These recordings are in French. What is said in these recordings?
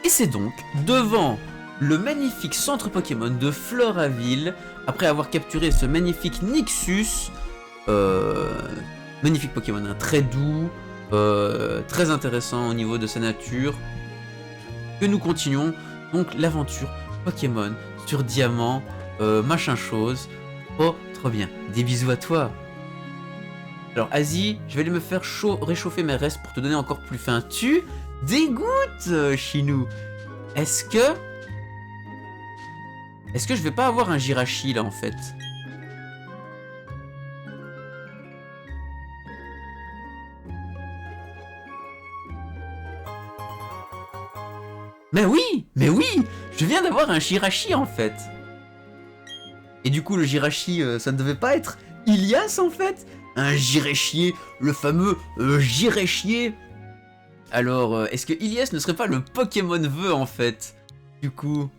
Et c'est donc devant le magnifique centre Pokémon de Floraville, après avoir capturé ce magnifique Nixus, magnifique Pokémon, hein, très doux, très intéressant au niveau de sa nature, que nous continuons donc l'aventure Pokémon sur Diamant, machin chose. Oh, trop bien. Des bisous à toi. Alors, Asie, je vais aller me faire réchauffer mes restes pour te donner encore plus faim. Tu dégoûtes, Chinou. Est-ce que je vais pas avoir un Jirachi là en fait? Mais oui, je viens d'avoir un Jirachi en fait. Et du coup le Jirachi, ça ne devait pas être Ilias en fait? Un Jirechier, le fameux Jirechier. Alors, est-ce que Ilias ne serait pas le Pokémon vœu en fait? Du coup...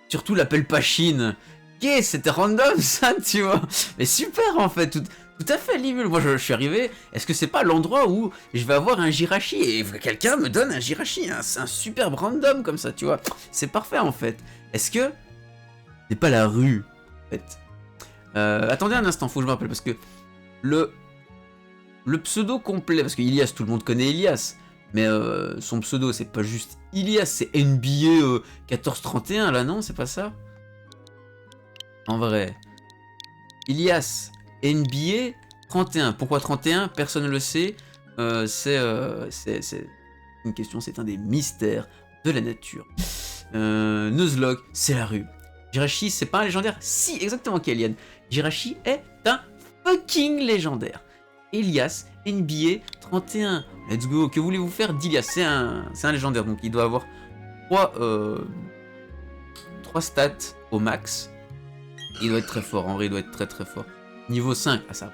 Surtout l'appel Pachine. Ok, c'était random ça, tu vois. Mais super en fait, tout à fait Limul. Moi je suis arrivé, est-ce que c'est pas l'endroit où je vais avoir un Jirachi et quelqu'un me donne un Jirachi, hein, c'est un superbe random comme ça, tu vois. C'est parfait en fait. Est-ce que c'est pas la rue en fait? Attendez un instant, faut que je me rappelle parce que le pseudo complet, parce que Ilias, tout le monde connaît Ilias, mais son pseudo c'est pas juste Ilias, c'est NBA 1431 là, non? C'est pas ça? En vrai. Ilias, NBA 31. Pourquoi 31? Personne ne le sait. C'est une question, c'est un des mystères de la nature. Nuzlocke, c'est la rue. Jirachi, c'est pas un légendaire? Si, exactement, Kélian. Jirachi est un fucking légendaire. Elias, NBA 31. Let's go. Que voulez-vous faire d'Ilias? C'est un légendaire, donc il doit avoir 3 stats au max. Il doit être très fort, en vrai, il doit être très très fort. Niveau 5, ah ça.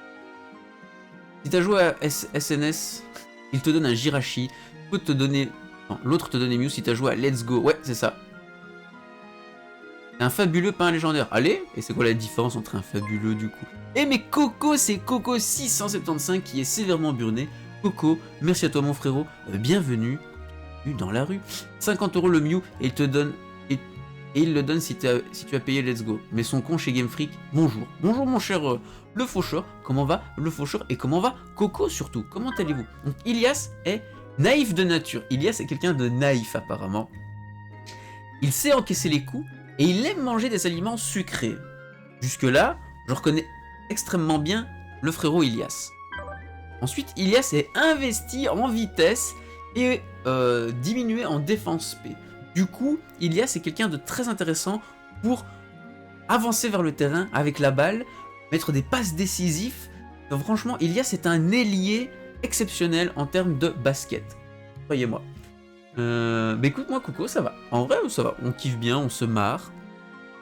Si t'as joué à SNS, il te donne un Jirachi. Peut te donner... Non, l'autre te donne Mew si t'as joué à Let's Go. Ouais, c'est ça. C'est un fabuleux, pas un légendaire. Allez, et c'est quoi la différence entre un fabuleux du coup? Eh mais Coco, c'est Coco 675 qui est sévèrement burné. Coco, merci à toi mon frérot. Bienvenue dans la rue. 50 € le Mew et il te donne... Et il le donne si tu as payé Let's Go. Mais son con chez Game Freak, bonjour. Bonjour mon cher le faucheur. Comment va le faucheur? Et comment va Coco surtout? Comment allez-vous? Donc Ilias est naïf de nature. Ilias est quelqu'un de naïf apparemment. Il sait encaisser les coups et il aime manger des aliments sucrés. Jusque là, je reconnais extrêmement bien le frérot Ilias. Ensuite, Ilias est investi en vitesse et diminué en défense P. Du coup, Ilias est quelqu'un de très intéressant pour avancer vers le terrain avec la balle, mettre des passes décisifs. Donc, franchement, Ilias est un ailier exceptionnel en termes de basket. Croyez-moi. Bah écoute, moi, Coco, ça va. En vrai, ça va. On kiffe bien, on se marre.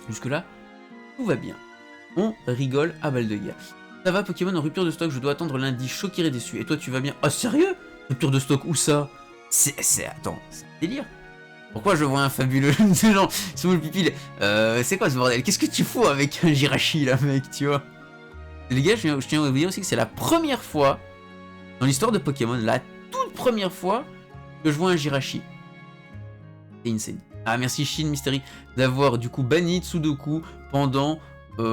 Jusque-là, tout va bien. On rigole à balle de guerre. Ça va, Pokémon en rupture de stock, je dois attendre lundi, choqué et déçu. Et toi, tu vas bien? Oh, sérieux? Rupture de stock, où ça? Attends, c'est un délire. Pourquoi je vois un fabuleux genre sous le pipi? C'est quoi ce bordel? Qu'est-ce que tu fous avec un Jirachi là, mec, tu vois? Les gars, je tiens à vous dire aussi que c'est la première fois dans l'histoire de Pokémon, la toute première fois que je vois un Jirachi. C'est insane. Ah, merci Shin Mystery d'avoir du coup banni Tsudoku pendant 5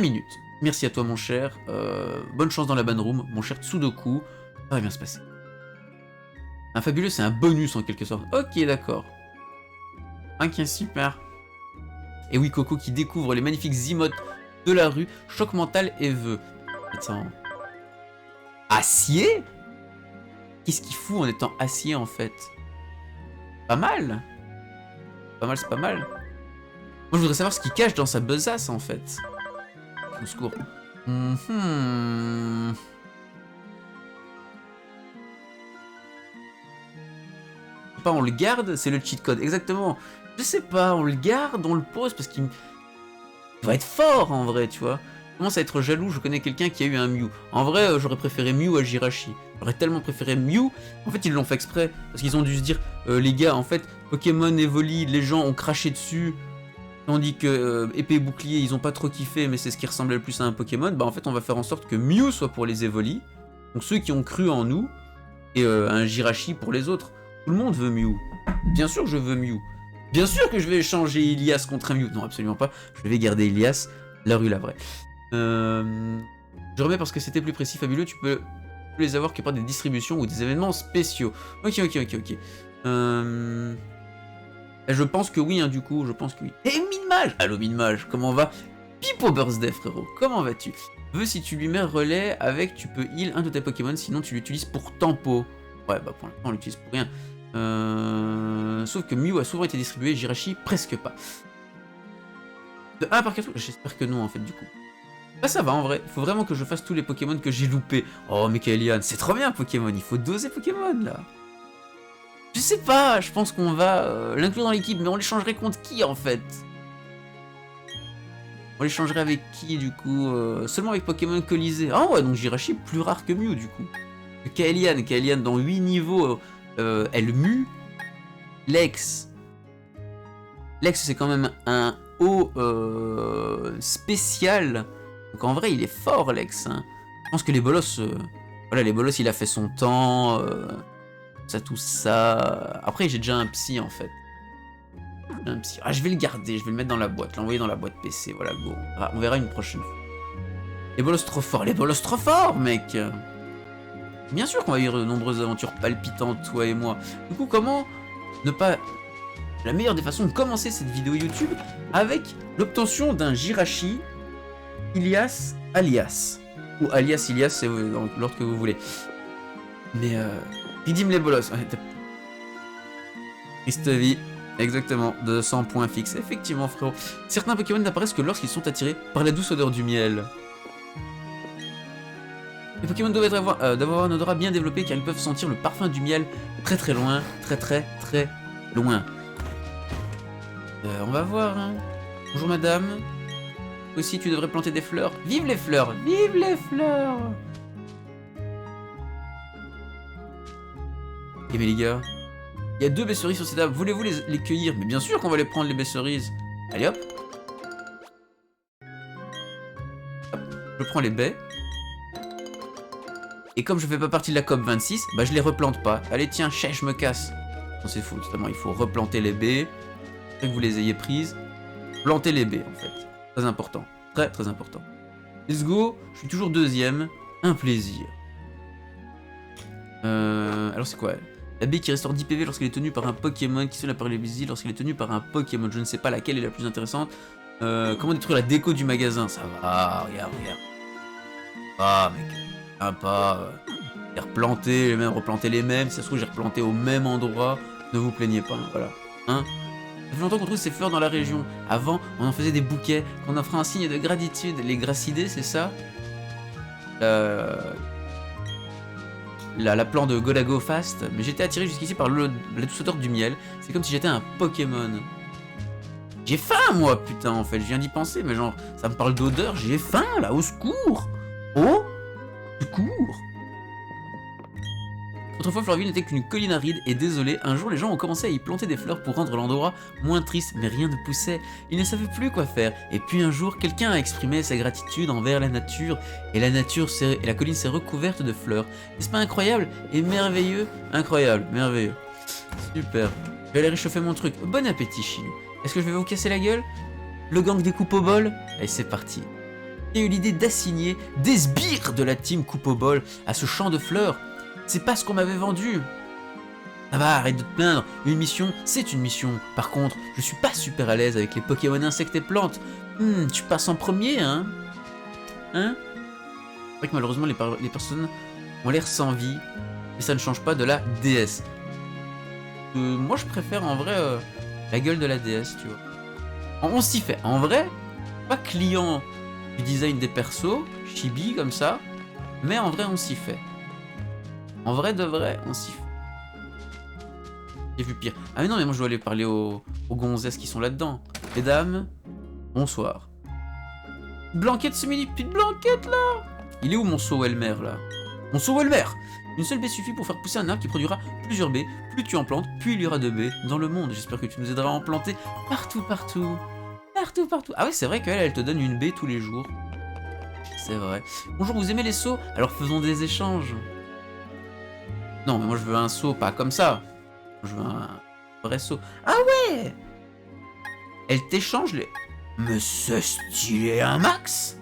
minutes. Merci à toi, mon cher. Bonne chance dans la ban room, mon cher Tsudoku. Ça va bien se passer. Un fabuleux, c'est un bonus en quelque sorte. Ok, d'accord. Ok, super. Et oui, Coco qui découvre les magnifiques emotes de la rue. Choc mental et vœu. Attends. Acier? Qu'est-ce qu'il fout en étant acier en fait? Pas mal. Pas mal, c'est pas mal. Moi, je voudrais savoir ce qu'il cache dans sa besace en fait. Au secours. Pas, on le garde, c'est le cheat code, exactement. Je sais pas, on le garde, on le pose parce qu'il va être fort en vrai, tu vois. Je commence à être jaloux, je connais quelqu'un qui a eu un Mew. En vrai, j'aurais préféré Mew à Jirachi. J'aurais tellement préféré Mew. En fait, ils l'ont fait exprès parce qu'ils ont dû se dire, les gars, en fait, Pokémon Evoli, les gens ont craché dessus. Tandis que épée et bouclier, ils ont pas trop kiffé, mais c'est ce qui ressemblait le plus à un Pokémon. Bah en fait, on va faire en sorte que Mew soit pour les Evoli, donc ceux qui ont cru en nous, et un Jirachi pour les autres. Tout le monde veut Mew. Bien sûr que je veux Mew. Bien sûr que je vais échanger Ilias contre un Mew. Non, absolument pas. Je vais garder Ilias, la rue la vraie. Je remets parce que c'était plus précis, fabuleux. Tu peux les avoir que par des distributions ou des événements spéciaux. Ok. Je pense que oui, hein, du coup, je pense que oui. Et Minmage! Allo Minmage, comment va? Pipo Birthday, frérot, comment vas-tu? Veux si tu lui mets relais avec, tu peux heal un de tes Pokémon, sinon tu l'utilises pour tempo. Ouais, bah pour l'instant on l'utilise pour rien. Sauf que Mew a souvent été distribué, Jirachi presque pas. De 1 par 4, j'espère que non en fait du coup. Bah ça va en vrai, il faut vraiment que je fasse tous les Pokémon que j'ai loupés. Oh mais Kaelian, c'est trop bien Pokémon, il faut doser Pokémon là. Je sais pas, je pense qu'on va l'inclure dans l'équipe, mais on l'échangerait contre qui en fait? On l'échangerait avec qui du coup? Seulement avec Pokémon Colisée. Ah ouais, donc Jirachi plus rare que Mew du coup. Kaelian dans 8 niveaux, elle mue. Lex c'est quand même un haut spécial. Donc en vrai il est fort Lex. Hein. Je pense que les bolos, voilà les bolos il a fait son temps. Tout ça. Après, j'ai déjà un psy en fait. Un psy. Ah, je vais le garder, je vais le mettre dans la boîte, l'envoyer dans la boîte PC. Voilà, go. On verra une prochaine fois. Les bolos trop forts, mec. Bien sûr qu'on va vivre de nombreuses aventures palpitantes, toi et moi. Du coup, comment ne pas. La meilleure des façons de commencer cette vidéo YouTube avec l'obtention d'un Jirachi Ilias alias. Ou alias Ilias, c'est dans l'ordre que vous voulez. Mais Redeem les bolos. Triste vie. Exactement. 200 points fixes. Effectivement, frérot. Certains Pokémon n'apparaissent que lorsqu'ils sont attirés par la douce odeur du miel. Les Pokémon doivent avoir un odorat bien développé car ils peuvent sentir le parfum du miel très loin. Très loin. On va voir. Hein. Bonjour madame. Aussi, tu devrais planter des fleurs. Vive les fleurs! Vive les fleurs! Et mais les gars, il y a 2 baies cerises sur cette table, voulez-vous les cueillir? Mais bien sûr qu'on va les prendre les baies cerises. Allez hop. Hop, je prends les baies. Et comme je fais pas partie de la COP 26, bah je les replante pas. Allez tiens, je me casse. Non c'est fou, justement, il faut replanter les baies. Après que vous les ayez prises. Planter les baies en fait. Très important. Très important. Let's go, je suis toujours 2ème. Un plaisir. Alors c'est quoi? La baie qui restaure 10 PV lorsqu'elle est tenue par un Pokémon, qui sonne la paralysie lorsqu'elle est tenue par un Pokémon. Je ne sais pas laquelle est la plus intéressante. Comment détruire la déco du magasin? Ça va, regarde. Ah, mec, sympa. J'ai replanté, même replanté les mêmes. Si ça se trouve, j'ai replanté au même endroit. Ne vous plaignez pas, voilà. Hein? Ça fait longtemps qu'on trouve ces fleurs dans la région. Avant, on en faisait des bouquets, qu'on offrait un signe de gratitude. Les gracidés, c'est ça? La plante de Golago Fast, mais j'étais attiré jusqu'ici par la douce odeur du miel. C'est comme si j'étais un Pokémon. J'ai faim, moi, putain, en fait. Je viens d'y penser, mais genre, ça me parle d'odeur. J'ai faim, là, au secours. Au secours. Autrefois, Fleurville n'était qu'une colline aride, et désolé, un jour, les gens ont commencé à y planter des fleurs pour rendre l'endroit moins triste, mais rien ne poussait. Ils ne savaient plus quoi faire. Et puis un jour, quelqu'un a exprimé sa gratitude envers la nature, et la colline s'est recouverte de fleurs. N'est-ce pas incroyable et merveilleux? Incroyable, merveilleux. Super. Je vais aller réchauffer mon truc. Bon appétit, Chinou. Est-ce que je vais vous casser la gueule? Le gang des coupes au bol? Allez, c'est parti. J'ai eu l'idée d'assigner des sbires de la team coupe au bol à ce champ de fleurs. C'est pas ce qu'on m'avait vendu. Ça va, arrête de te plaindre. Une mission, c'est une mission. Par contre, je suis pas super à l'aise avec les Pokémon insectes et plantes. Tu passes en premier, hein? Hein? C'est vrai que malheureusement, les personnes ont l'air sans vie. Et ça ne change pas de la déesse. Moi, je préfère en vrai la gueule de la déesse, tu vois. On s'y fait. En vrai, pas client du design des persos, chibi comme ça. Mais en vrai, on s'y fait. En vrai de vrai, on s'y fait. J'ai vu pire. Ah mais non, mais moi je dois aller parler aux gonzesses qui sont là-dedans. Mesdames, bonsoir. Blanquette ce mini petite blanquette là. Il est où mon saut Elmer là? Mon saut Elmer. Une seule baie suffit pour faire pousser un arbre qui produira plusieurs baies. Plus tu en plantes, plus il y aura de baies dans le monde. J'espère que tu nous aideras à en planter partout. partout, partout. Ah ouais, c'est vrai qu'elle, elle te donne une baie tous les jours. C'est vrai. Bonjour, vous aimez les sauts? Alors faisons des échanges. Non, mais moi je veux un saut, pas comme ça. Je veux un vrai saut. Ah ouais! Elle t'échange les... Mais c'est stylé un max!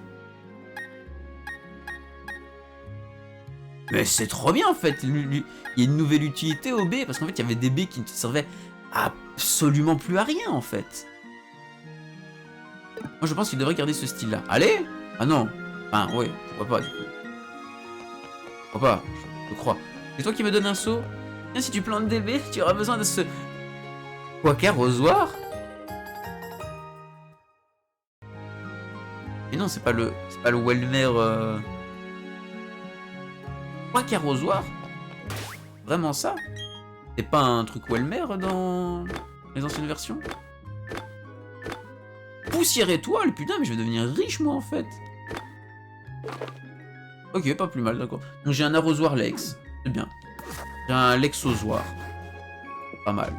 Mais c'est trop bien en fait! Il y a une nouvelle utilité aux baies, parce qu'en fait il y avait des baies qui ne servaient absolument plus à rien en fait. Moi je pense qu'il devrait garder ce style là. Allez! Ah non! Enfin ouais, pourquoi pas du coup. Pourquoi pas? Je crois. C'est toi qui me donnes un saut? Tiens, si tu plantes des baies, tu auras besoin de ce... Quack-arrosoir? Mais non, c'est pas le Welmer... Quack-arrosoir? Vraiment ça? C'est pas un truc Welmer dans les anciennes versions? Poussière étoile, putain, mais je vais devenir riche moi en fait. Ok, pas plus mal, d'accord. Donc j'ai un arrosoir Lex, c'est bien. J'ai un Lexosoir. Pas mal.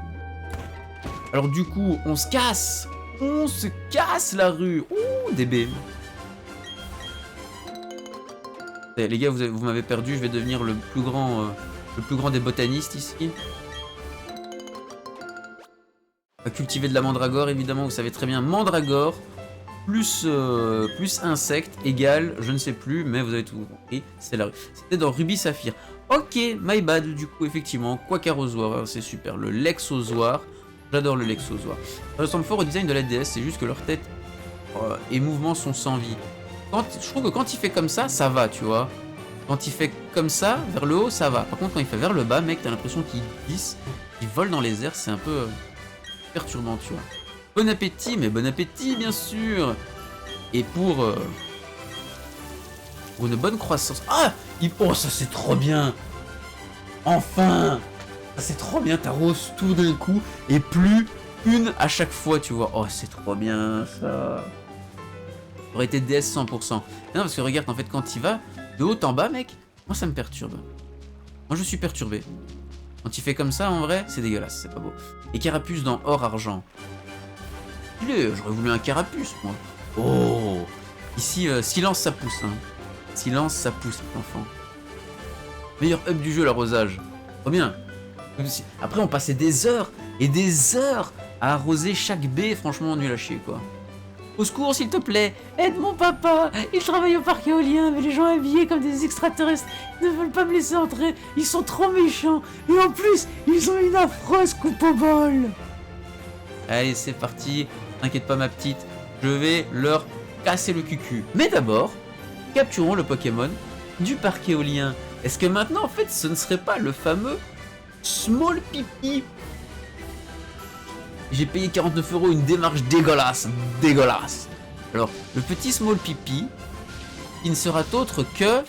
Alors du coup, on se casse. On se casse la rue. Ouh, des baies. Les gars, vous m'avez perdu, je vais devenir le plus grand des botanistes ici. On va cultiver de la mandragore, évidemment, vous savez très bien. Mandragore, plus insecte, égale, je ne sais plus, mais vous avez tout compris, c'est la rue. C'était dans Ruby Saphir. Ok, my bad, du coup, effectivement, Quack-arrosoir, c'est super. Le Lexosoir, j'adore le Lexosoir. Ça ressemble fort au design de la DS, c'est juste que leur tête et mouvements sont sans vie. Je trouve que quand il fait comme ça, ça va, tu vois. Quand il fait comme ça, vers le haut, ça va. Par contre, quand il fait vers le bas, mec, t'as l'impression qu'il glisse, qu'il vole dans les airs, c'est un peu perturbant, tu vois. Bon appétit, mais bon appétit, bien sûr. Et pour une bonne croissance. Ah, oh, ça c'est trop bien. Enfin, ça c'est trop bien. T'arroses tout d'un coup et plus une à chaque fois, tu vois. Oh, c'est trop bien ça. Ça aurait été DS 100%. Non, parce que regarde, en fait, quand il va de haut en bas, mec, moi ça me perturbe. Moi je suis perturbé. Quand il fait comme ça, en vrai, c'est dégueulasse, c'est pas beau. Et carapuce dans or argent. J'aurais voulu un carapuce, moi. Oh, ici, silence, ça pousse. Hein. Silence, ça pousse, enfant. Meilleur hub du jeu, l'arrosage. Trop bien. Après, on passait des heures et des heures à arroser chaque baie. Franchement, nul à chier, quoi. Au secours, s'il te plaît, aide mon papa. Il travaille au parc éolien, mais les gens habillés comme des extraterrestres ne veulent pas me laisser entrer. Ils sont trop méchants. Et en plus, ils ont une affreuse coupe au bol. Allez, c'est parti. T'inquiète pas, ma petite. Je vais leur casser le cucu. Mais d'abord, capturons le Pokémon du parc éolien. Est-ce que maintenant, en fait, ce ne serait pas le fameux Small Pipi? J'ai payé 49 € une démarche dégueulasse. Dégueulasse. Alors, le petit Small Pipi, il ne sera autre que...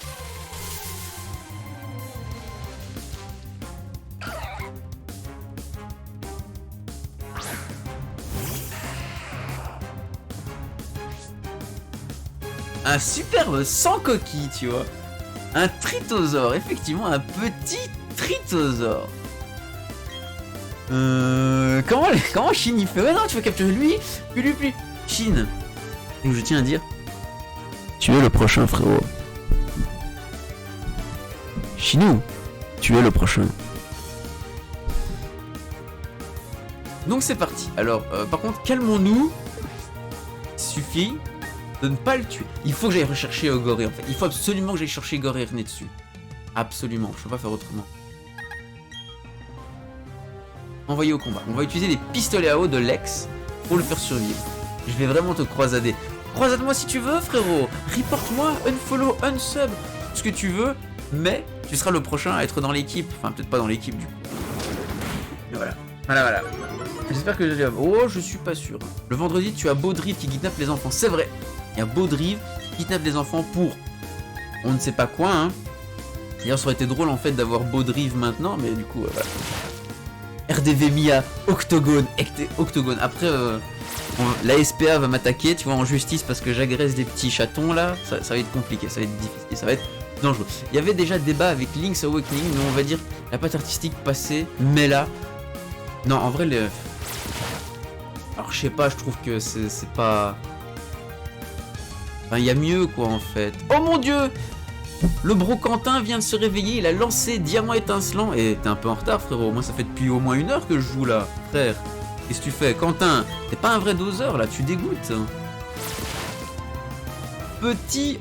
un superbe sans coquille, tu vois. Un Tritosaure, effectivement, un petit Tritosaure. Comment Chine il fait? Ouais, non, tu veux capturer lui, puis. Chine. Donc je tiens à dire, tu es le prochain, frérot. Chinou, tu es le prochain. Donc c'est parti. Alors, par contre, calmons-nous. Il suffit de ne pas le tuer. Il faut que j'aille rechercher Goré, en fait. Il faut absolument que j'aille chercher Goré dessus. Absolument, je peux pas faire autrement. Envoyé au combat. On va utiliser les pistolets à eau de Lex pour le faire survivre. Je vais vraiment te croisader. Croisade-moi si tu veux, frérot. Reporte-moi, unfollow, unsub, ce que tu veux, mais tu seras le prochain à être dans l'équipe. Enfin, peut-être pas dans l'équipe du coup. Et voilà. Voilà. J'espère que je... Oh, je suis pas sûr. Le vendredi, tu as Baudrive qui kidnappe les enfants. C'est vrai. Il y a Baudrive qui kidnappe les enfants pour... on ne sait pas quoi, hein. D'ailleurs, ça aurait été drôle en fait d'avoir Baudrive maintenant, mais du coup, voilà. RDV Mia, Octogone. Après, la SPA va m'attaquer, tu vois, en justice parce que j'agresse des petits chatons là. Ça va être compliqué, ça va être difficile, ça va être dangereux. Il y avait déjà débat avec Link's Awakening, mais on va dire la patte artistique passée, mais là... Non, en vrai, alors Alors je sais pas, je trouve que c'est pas... Enfin, il y a mieux quoi en fait. Oh mon dieu! Le brocantin vient de se réveiller, il a lancé diamant étincelant. Et t'es un peu en retard frérot, moi ça fait depuis au moins 1 heure que je joue là. Frère, qu'est-ce que tu fais? Quentin, t'es pas un vrai doseur là, tu dégoûtes. Petit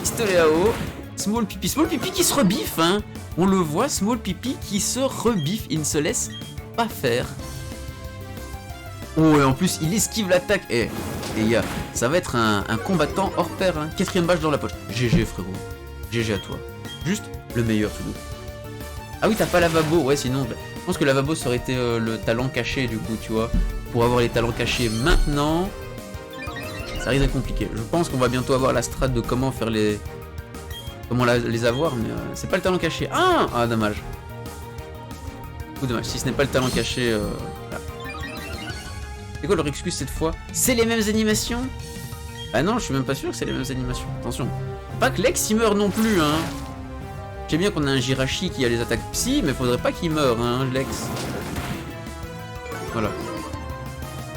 pistolet à eau. Small Pipi. Small Pipi qui se rebiffe hein. On le voit, Small Pipi qui se rebiffe, il ne se laisse pas faire. Oh et en plus il esquive l'attaque. Eh les gars, ça va être un combattant hors pair hein. 4ème badge dans la poche. GG frérot. GG à toi. Juste le meilleur tout doux. Ah oui t'as pas lavabo. Ouais sinon je pense que lavabo ça aurait été le talent caché du coup tu vois. Pour avoir les talents cachés maintenant, ça risque d'être compliqué. Je pense qu'on va bientôt avoir la strat de comment faire les... Comment les avoir, mais c'est pas le talent caché. Ah dommage. Ou dommage, si ce n'est pas le talent caché... Voilà. C'est quoi leur excuse cette fois? C'est les mêmes animations? Ah non, je suis même pas sûr que c'est les mêmes animations. Attention. Pas que Lex il meurt non plus, hein. Je sais bien qu'on a un Jirachi qui a les attaques psy, mais faudrait pas qu'il meure, hein, Lex. Voilà.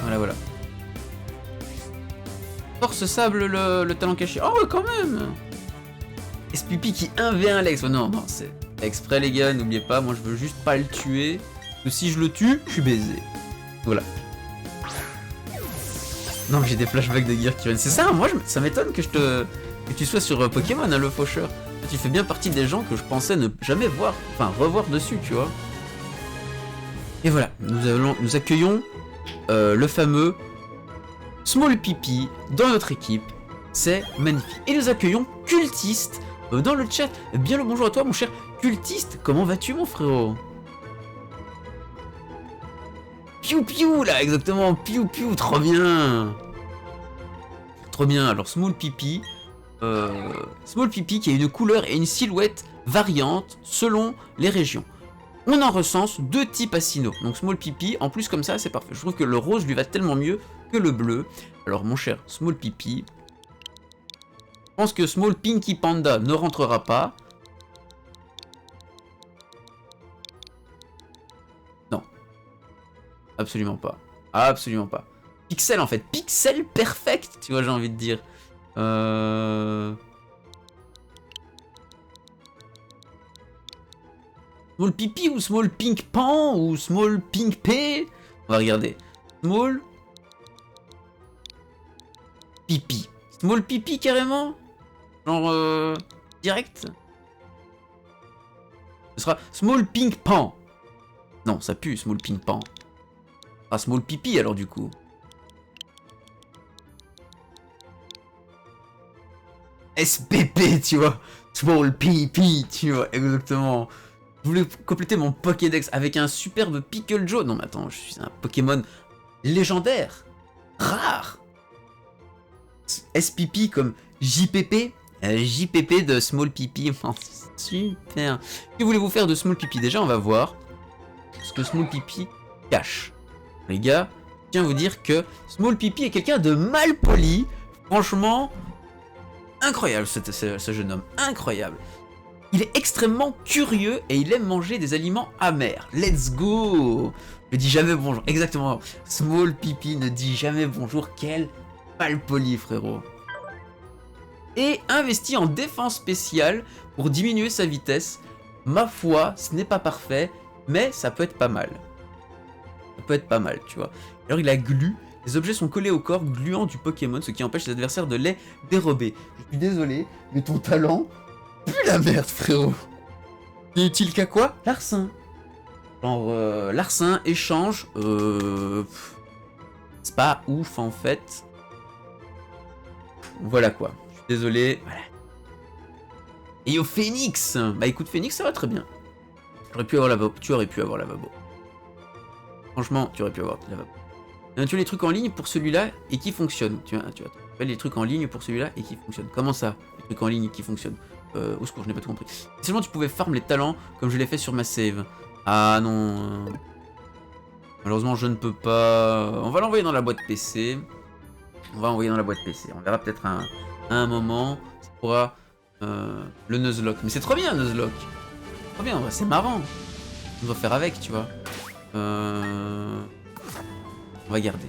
Voilà. Force sable le talent caché. Oh ouais, quand même. SPP qui 1v1 Lex. Oh, non, c'est exprès les gars, n'oubliez pas, moi je veux juste pas le tuer. Parce que si je le tue, je suis baisé. Voilà. Non mais j'ai des flashbacks de Gear qui viennent. C'est ça, moi ça m'étonne que tu sois sur Pokémon, hein, le faucheur. Tu fais bien partie des gens que je pensais ne jamais voir, enfin revoir dessus, tu vois. Et voilà, nous accueillons le fameux Small Pipi dans notre équipe. C'est magnifique. Et nous accueillons Cultiste dans le chat. Bien le bonjour à toi mon cher Cultiste. Comment vas-tu mon frérot? Piou piou là, exactement. Piou piou, trop bien. Trop bien. Alors Small Pipi. Small Pipi qui a une couleur et une silhouette variantes selon les régions. On en recense 2 types Asino. Donc Small Pipi, en plus comme ça, c'est parfait. Je trouve que le rose lui va tellement mieux que le bleu. Alors mon cher Small Pipi, je pense que Small Pinky Panda ne rentrera pas. Non. Absolument pas. Absolument pas. Pixel en fait. Pixel perfect, tu vois, j'ai envie de dire. Small Pipi ou Small Pink Pan ou Small Pink P? On va regarder. Small Pipi. Small Pipi carrément? Genre direct? Ce sera Small Pink Pan. Non, ça pue Small Pink Pan. Ah, Small Pipi alors du coup. SPP, tu vois. Small Pipi, tu vois, exactement. Je voulais compléter mon Pokédex avec un superbe Pickle Joe. Non mais attends, je suis un Pokémon légendaire. Rare. SPP comme JPP. JPP de Small Pipi. Oh, super. Que voulez-vous faire de Small Pipi? Déjà, on va voir ce que Small Pipi cache. Les gars, je tiens à vous dire que Small Pipi est quelqu'un de mal poli. Franchement, incroyable ce jeune homme. Incroyable. Il est extrêmement curieux et il aime manger des aliments amers. Let's go. Ne dit jamais bonjour. Exactement. Small Pipi ne dit jamais bonjour. Quel mal poli, frérot. Et investi en défense spéciale pour diminuer sa vitesse. Ma foi, ce n'est pas parfait, mais ça peut être pas mal. Ça peut être pas mal, tu vois. Alors il a glu. Les objets sont collés au corps gluant du Pokémon, ce qui empêche les adversaires de les dérober. Je suis désolé, mais ton talent pue la merde, frérot. Il est utile qu'à quoi? Larcin. Genre, Larcin, échange. C'est pas ouf en fait. Voilà quoi. Je suis désolé. Voilà. Et au Phoenix. Bah écoute, Phoenix, ça va très bien. J'aurais pu avoir lavabo. Tu aurais pu avoir lavabo. Franchement, tu aurais pu avoir lavabo. Tu as les trucs en ligne pour celui-là et qui fonctionnent. Tu as les trucs en ligne pour celui-là et qui fonctionnent. Comment ça? Les trucs en ligne qui fonctionnent. Au secours, je n'ai pas tout compris. Seulement tu pouvais farm les talents comme je l'ai fait sur ma save. Ah non. Malheureusement, je ne peux pas. On va l'envoyer dans la boîte PC. On va envoyer dans la boîte PC. On verra peut-être à un moment. Ça pourra le Nuzlocke. Mais c'est trop bien, Nuzlocke. Trop bien, c'est marrant. On doit faire avec, tu vois. On va garder.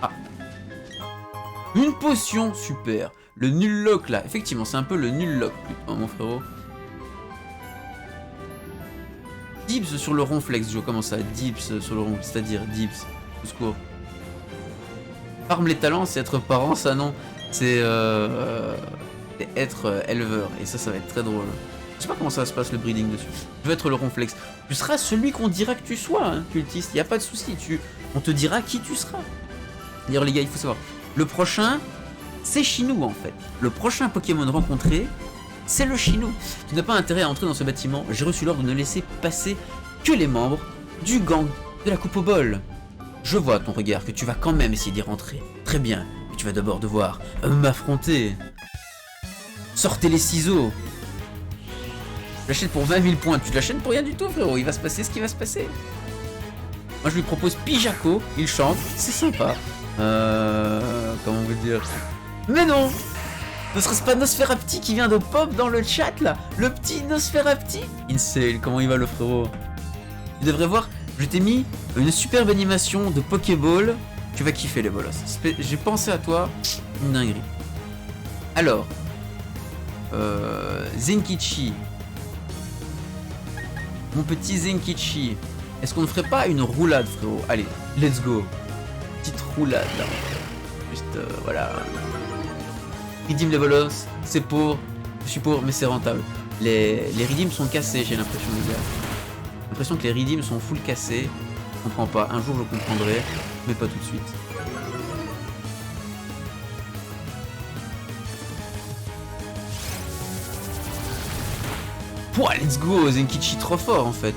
Ah. Une potion, super. Le nul lock là, effectivement, c'est un peu le nul lock plutôt, hein, mon frérot. Dips sur le ronflex, je vois comment ça, dips sur le ronflex, c'est-à-dire dips, au secours. Farm les talents, c'est être parent, ça non, c'est être éleveur, et ça va être très drôle. Je sais pas comment ça se passe le breeding dessus. Je veux être le ronflex. Tu seras celui qu'on dira que tu sois, hein, cultiste, y a pas de souci, on te dira qui tu seras. D'ailleurs les gars, il faut savoir, le prochain, c'est Chinou en fait. Le prochain Pokémon rencontré, c'est le Chinou. Tu n'as pas intérêt à entrer dans ce bâtiment. J'ai reçu l'ordre de ne laisser passer que les membres du gang de la coupe au bol. Je vois à ton regard que tu vas quand même essayer d'y rentrer. Très bien, mais tu vas d'abord devoir m'affronter. Sortez les ciseaux. Je l'achète pour 20 000 points. Tu l'achètes pour rien du tout, frérot. Il va se passer ce qui va se passer. Moi, je lui propose Pijaco. Il chante. C'est sympa. Comment vous dire? Mais non! Ne serait-ce pas Nosferapti qui vient de pop dans le chat là? Le petit Nosferapti? Insane, comment il va le frérot? Tu devrais voir, je t'ai mis une superbe animation de Pokéball. Tu vas kiffer les bolos. J'ai pensé à toi, une dinguerie. Alors, Zenkichi. Mon petit Zenkichi. Est-ce qu'on ne ferait pas une roulade, frérot? Allez, let's go. Petite roulade là. Juste, voilà. Redeem les bolos, c'est pour. Je suis pour, mais c'est rentable. Les redeems sont cassés, j'ai l'impression, les gars. J'ai l'impression que les redeems sont full cassés. Je comprends pas. Un jour, je comprendrai, mais pas tout de suite. Pouah, let's go, Zenkichi trop fort en fait.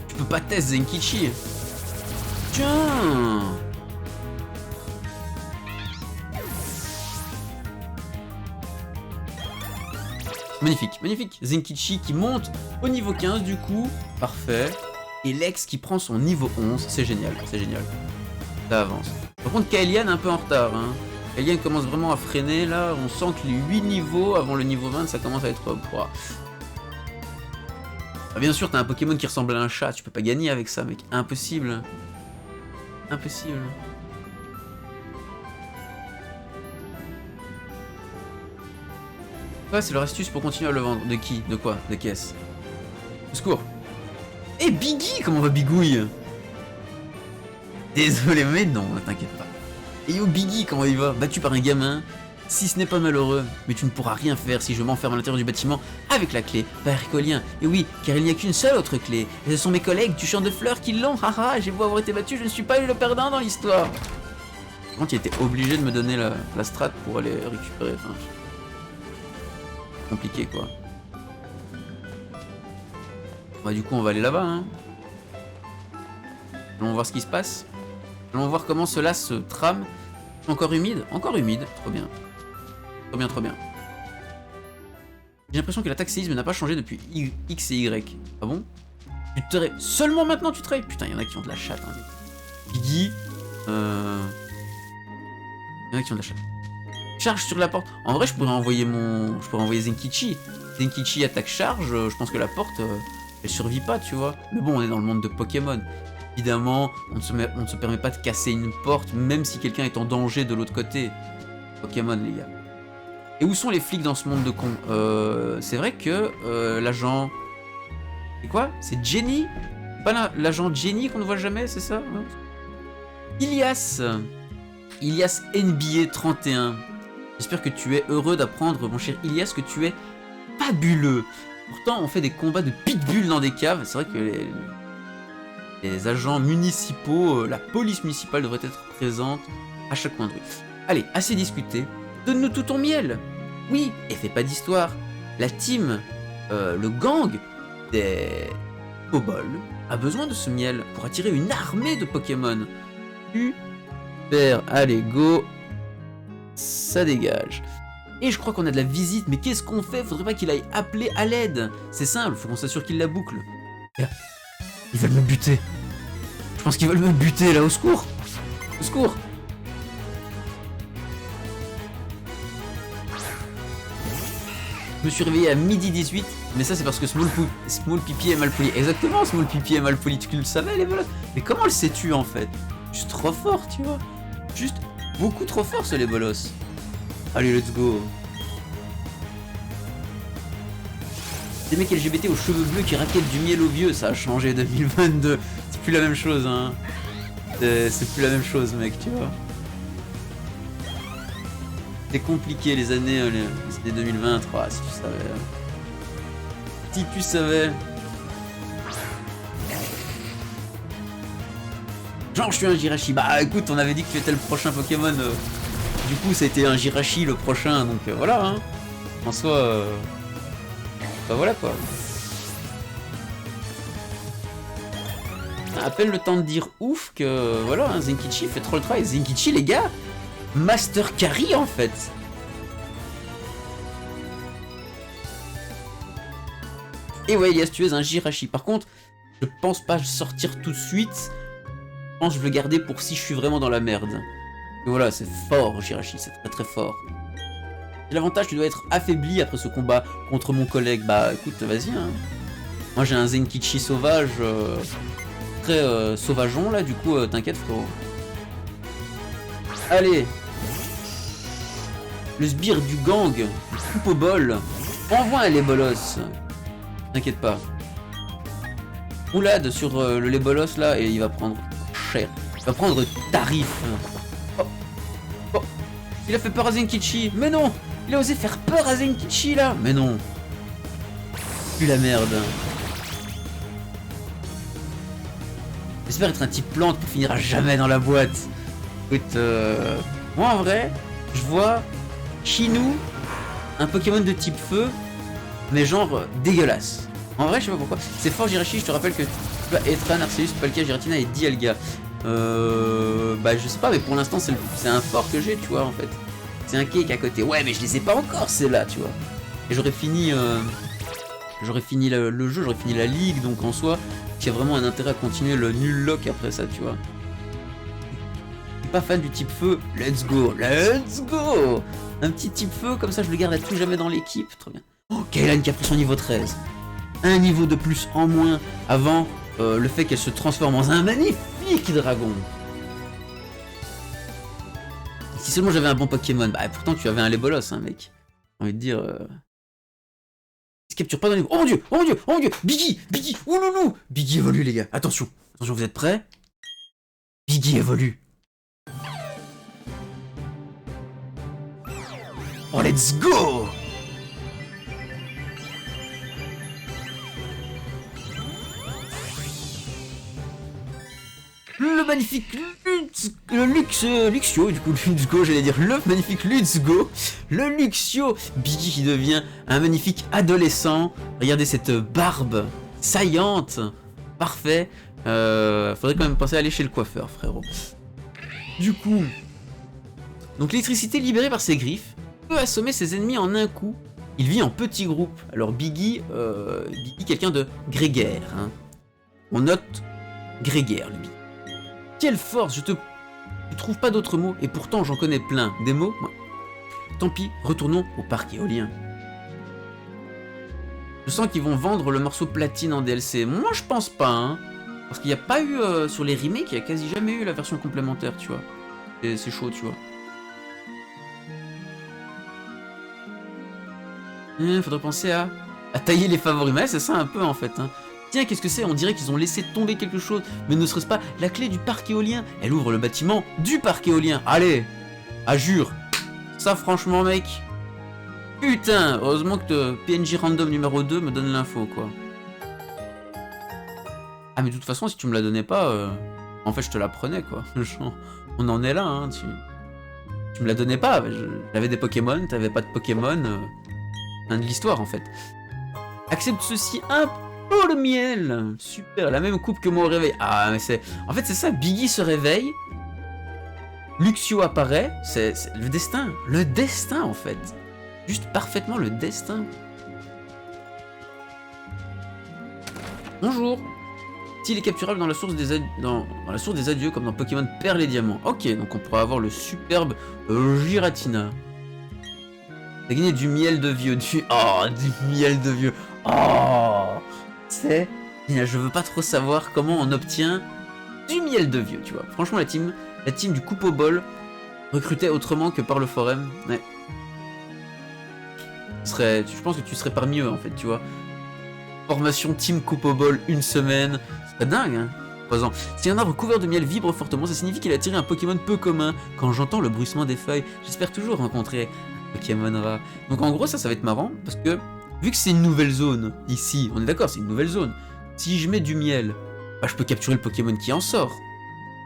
Tu peux pas tester Zenkichi. Tiens. Magnifique, magnifique. Zenkichi qui monte au niveau 15 du coup. Parfait. Et Lex qui prend son niveau 11. C'est génial, c'est génial. Ça avance. Par contre, Kaelian un peu en retard. Hein. Kaelian commence vraiment à freiner là. On sent que les 8 niveaux avant le niveau 20, ça commence à être... Ah, bien sûr, t'as un Pokémon qui ressemble à un chat. Tu peux pas gagner avec ça, mec. Impossible. Impossible. Ouais, c'est leur astuce pour continuer à le vendre. De qui? De quoi? De caisse? Au secours. Eh, Biggie! Comment va Bigouille? Désolé, mais non, t'inquiète pas. Et yo, Biggie, comment il va? Battu par un gamin. Si ce n'est pas malheureux, mais tu ne pourras rien faire si je m'enferme à l'intérieur du bâtiment avec la clé Paricolien. Et oui, car il n'y a qu'une seule autre clé. Et ce sont mes collègues du champ de fleurs qui l'ont. Haha, j'ai beau avoir été battu, je ne suis pas le perdant dans l'histoire. Par contre, il était obligé de me donner la strat pour aller récupérer. Enfin, compliqué quoi. Bah du coup on va aller là-bas hein. Allons voir ce qui se passe. Allons voir comment cela se trame. Encore humide? Encore humide, trop bien. Trop bien, trop bien. J'ai l'impression que l'attaque séisme n'a pas changé depuis X et Y. Ah bon? Tu te ré... Seulement maintenant tu te ré... Putain, il y en a qui ont de la chatte hein. Piggy. Il y en a qui ont de la chatte. Charge sur la porte. En vrai, je pourrais envoyer Zenkichi. Zenkichi attaque charge. Je pense que la porte, elle survit pas, tu vois. Mais bon, on est dans le monde de Pokémon. Évidemment, on ne se permet pas de casser une porte, même si quelqu'un est en danger de l'autre côté. Pokémon, les gars. Et où sont les flics dans ce monde de cons? C'est vrai que l'agent... C'est quoi? C'est Jenny? Pas l'agent Jenny qu'on ne voit jamais, c'est ça? Ilias NBA 31. J'espère que tu es heureux d'apprendre, mon cher Ilias, que tu es fabuleux. Pourtant, on fait des combats de pitbull dans des caves. C'est vrai que les agents municipaux, la police municipale devrait être présente à chaque coin de rue. Allez, assez discuté. Donne-nous tout ton miel. Oui, et fais pas d'histoire. La team, le gang des Pokéballs a besoin de ce miel pour attirer une armée de Pokémon. Super, allez, go. Ça dégage. Et je crois qu'on a de la visite, mais qu'est-ce qu'on fait? Faudrait pas qu'il aille appeler à l'aide. C'est simple, faut qu'on s'assure qu'il la boucle. Ils veulent me buter. Je pense qu'ils veulent me buter là, au secours. Au secours. Je me suis réveillé à midi 18 Mais ça c'est parce que Small Pipi est mal poli. Exactement, Small Pipi est mal poli. Tu le savais les bolosses? Mais comment le sais-tu en fait? Juste trop fort, tu vois. Juste beaucoup trop fort ce les bolosses. Allez, let's go. Des mecs LGBT aux cheveux bleus qui raquettent du miel aux vieux, ça a changé 2022. C'est plus la même chose, hein. C'est plus la même chose, mec, tu vois. C'est compliqué les années 2023, si tu savais. Si tu savais. Genre, je suis un Jirachi. Bah écoute, on avait dit que tu étais le prochain Pokémon. Du coup, c'était un Jirachi le prochain, donc voilà, hein. En soi. Bah voilà quoi. À peine le temps de dire ouf que voilà, hein, Zenkichi fait trop le travail. Zenkichi, les gars, Master Carry en fait. Et ouais, Elias, tu es un Jirachi. Par contre, je pense pas sortir tout de suite. Je pense que je vais le garder pour si je suis vraiment dans la merde. Et voilà, c'est fort, Jirachi, c'est très très fort. L'avantage, tu dois être affaibli après ce combat contre mon collègue. Bah écoute, vas-y, hein. Moi j'ai un Zenkichi sauvage, très sauvageon là, du coup t'inquiète frérot. Allez. Le sbire du gang, coupe au bol. Envoie les bolos. T'inquiète pas. Roulade sur le lait bolos là et il va prendre cher. Il va prendre tarif. Oh. Oh. Il a fait peur à Zenkichi. Mais non. Il a osé faire peur à Zenkichi là. Mais non. Plus la merde. J'espère être un type plante pour finir à jamais dans la boîte. Écoute, moi en vrai, je vois Chinu, un Pokémon de type feu, mais genre dégueulasse. En vrai, je sais pas pourquoi. C'est fort Jirachi, je te rappelle que tu as Etran, Arceus, Palkia, Giratina et Dialga. Bah je sais pas, mais pour l'instant c'est un fort que j'ai, tu vois en fait. C'est un cake à côté. Ouais, mais je les ai pas encore, c'est là, tu vois. Et j'aurais fini le jeu, j'aurais fini la ligue, donc en soi, il y a vraiment un intérêt à continuer le nul lock après ça, tu vois. Je suis pas fan du type feu, let's go, let's go. Un petit type feu, comme ça je le garde à tout jamais dans l'équipe, trop bien. Oh, Kaylan qui a pris son niveau 13. Un niveau de plus en moins avant le fait qu'elle se transforme en un magnifique dragon. Si seulement j'avais un bon Pokémon, bah pourtant tu avais un Lébolos, hein mec. J'ai envie de dire... Capture pas dans les... Oh mon dieu, oh mon dieu, oh mon dieu. Biggie, Biggie, oh non non. Biggie évolue les gars, attention. Attention, vous êtes prêts? Biggie évolue. Oh let's go. Le magnifique Luxio, du coup Luxgo, j'allais dire le magnifique Luxgo, le Luxio, Biggie qui devient un magnifique adolescent. Regardez cette barbe saillante, parfait. Faudrait quand même penser à aller chez le coiffeur, frérot. Du coup, donc l'électricité libérée par ses griffes peut assommer ses ennemis en un coup. Il vit en petits groupes. Alors Biggie, quelqu'un de grégaire. Hein. On note grégaire, le Biggie. Quelle force, je trouve pas d'autres mots, et pourtant j'en connais plein. Des mots, moi. Tant pis, retournons au parc éolien. Je sens qu'ils vont vendre le morceau platine en DLC. Moi je pense pas, hein. Parce qu'il n'y a pas eu, sur les remakes, il n'y a quasi jamais eu la version complémentaire, tu vois. Et c'est chaud, tu vois. Faudrait penser à tailler les favoris. Mais c'est ça un peu en fait, hein. Tiens, qu'est-ce que c'est? On dirait qu'ils ont laissé tomber quelque chose. Mais ne serait-ce pas la clé du parc éolien? Elle ouvre le bâtiment du parc éolien. Allez! Ah, jure! Ça, franchement, mec. Putain! Heureusement que PNJ Random numéro 2 me donne l'info, quoi. Ah, mais de toute façon, si tu me la donnais pas, en fait, je te la prenais, quoi. On en est là, hein. Tu me la donnais pas. J'avais des Pokémon, t'avais pas de Pokémon. Fin de l'histoire, en fait. Accepte ceci un oh le miel! Super, la même coupe que moi au réveil. Ah mais c'est... En fait c'est ça, Biggie se réveille, Luxio apparaît, c'est le destin. Le destin en fait. Juste parfaitement le destin. Bonjour. S'il est capturable dans la source des adieux comme dans Pokémon Perle et Diamant. Ok, donc on pourra avoir le superbe Giratina. T'as gagné du miel de vieux, du miel de vieux. Oh, c'est... Je veux pas trop savoir comment on obtient du miel de vieux, tu vois. Franchement, la team du coupe au bol recrutait autrement que par le forum. Ouais. Je pense que tu serais parmi eux, en fait, tu vois. Formation team coupe au bol, une semaine. Ce serait dingue, hein. 3 ans. Si un arbre couvert de miel vibre fortement, ça signifie qu'il a attiré un Pokémon peu commun. Quand j'entends le bruissement des feuilles, j'espère toujours rencontrer un Pokémon rare. Donc en gros, ça va être marrant, parce que vu que c'est une nouvelle zone, ici, on est d'accord, c'est une nouvelle zone. Si je mets du miel, bah, je peux capturer le Pokémon qui en sort.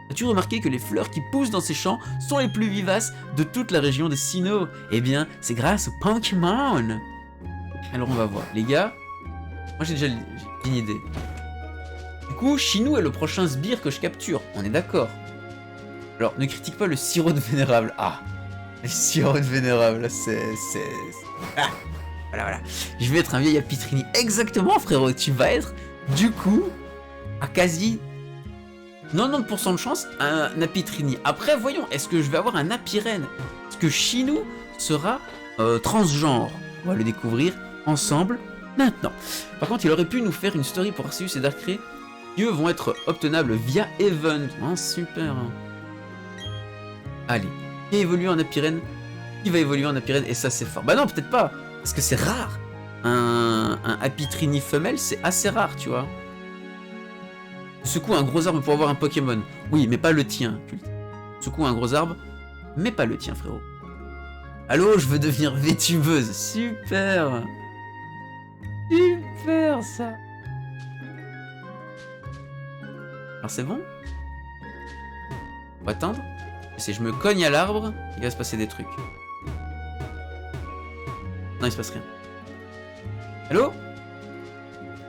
As-tu remarqué que les fleurs qui poussent dans ces champs sont les plus vivaces de toute la région de Sinnoh? Eh bien, c'est grâce au Pokémon. Alors on va voir. Les gars, moi j'ai déjà une idée. Du coup, Shinou est le prochain sbire que je capture, on est d'accord. Alors, ne critique pas le sirop de vénérable. Ah, le sirop de vénérable, c'est... Ah, voilà. Je vais être un vieil Apitrini. Exactement, frérot, tu vas être, du coup, à quasi 90% de chance, un Apitrini. Après, voyons, est-ce que je vais avoir un Apirène? Est-ce que Shinou sera transgenre? On va le découvrir ensemble maintenant. Par contre, il aurait pu nous faire une story pour Arceus et Darkrai. Qui eux vont être obtenables via Event. Oh, super. Allez, qui évolue en Apirène? Qui va évoluer en Apirène? Et ça, c'est fort. Bah non, peut-être pas. Parce que c'est rare. Un Apitrini femelle, c'est assez rare, tu vois. Secoue un gros arbre pour avoir un Pokémon. Oui, mais pas le tien. Secoue un gros arbre, mais pas le tien, frérot. Allô, je veux devenir vétubeuse. Super. Super, ça. Alors c'est bon? On va attendre. Si je me cogne à l'arbre, il va se passer des trucs. Non, il se passe rien. Allô?